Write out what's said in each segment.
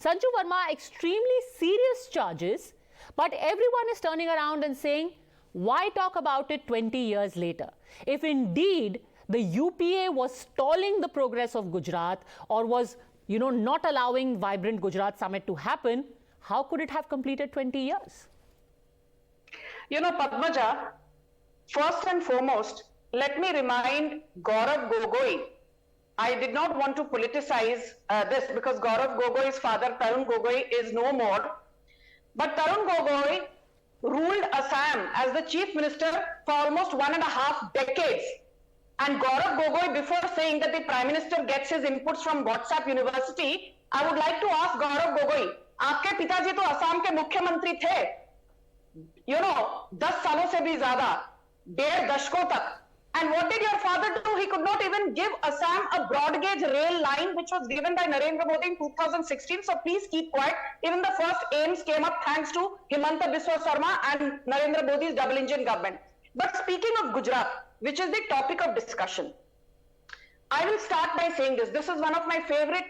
Sanju Verma, extremely serious charges, but everyone is turning around and saying, why talk about it 20 years later? If indeed the UPA was stalling the progress of Gujarat or was, not allowing Vibrant Gujarat Summit to happen, how could it have completed 20 years? Padmaja, first and foremost, let me remind Gaurav Gogoi. I did not want to politicize this because Gaurav Gogoi's father, Tarun Gogoi, is no more. But Tarun Gogoi ruled Assam as the chief minister for almost 1.5 decades. And Gaurav Gogoi, before saying that the prime minister gets his inputs from WhatsApp University, I would like to ask Gaurav Gogoi, आपके पिताजी तो असम के मुख्यमंत्री थे, 10 सालों से भी ज्यादा, 1.5 दशकों तक. And what did your father do? He could not even give Assam a broad gauge rail line which was given by Narendra Modi in 2016. So please keep quiet. Even the first aims came up thanks to Himanta Biswa Sarma and Narendra Modi's double engine government. But speaking of Gujarat, which is the topic of discussion, I will start by saying this. This is one of my favorite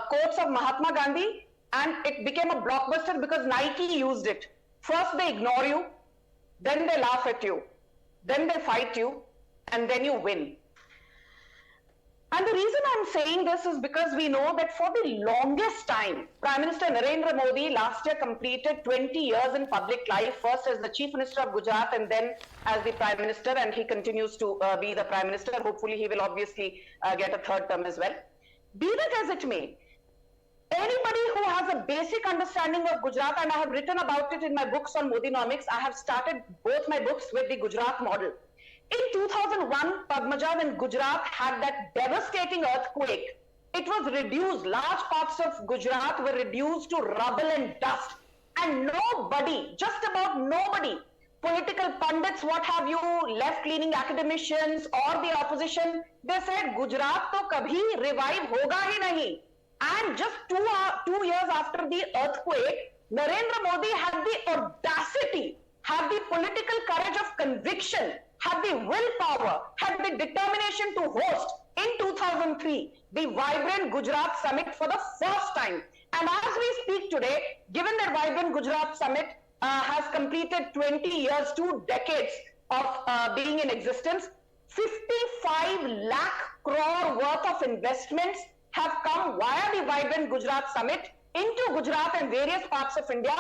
quotes of Mahatma Gandhi, and it became a blockbuster because Nike used it. First they ignore you, then they laugh at you, then they fight you, and then you win. And the reason I'm saying this is because we know that for the longest time, Prime Minister Narendra Modi last year completed 20 years in public life, first as the Chief Minister of Gujarat and then as the Prime Minister, and he continues to be the Prime Minister. Hopefully he will obviously get a third term as well. Be that as it may, anybody who has a basic understanding of Gujarat, and I have written about it in my books on Modinomics, I have started both my books with the Gujarat model. In 2001, Padmaja, when Gujarat had that devastating earthquake, it was reduced, large parts of Gujarat were reduced to rubble and dust. And nobody, just about nobody, political pundits, what have you, left-leaning academicians or the opposition, they said, Gujarat to kabhi revive hoga hi nahi. And just two years after the earthquake, Narendra Modi had the audacity, had the political courage of conviction, had the willpower, had the determination to host in 2003 the Vibrant Gujarat Summit for the first time. And as we speak today, given that Vibrant Gujarat Summit has completed 20 years, 2 decades of being in existence, 55 lakh crore worth of investments have come via the Vibrant Gujarat Summit into Gujarat and various parts of India.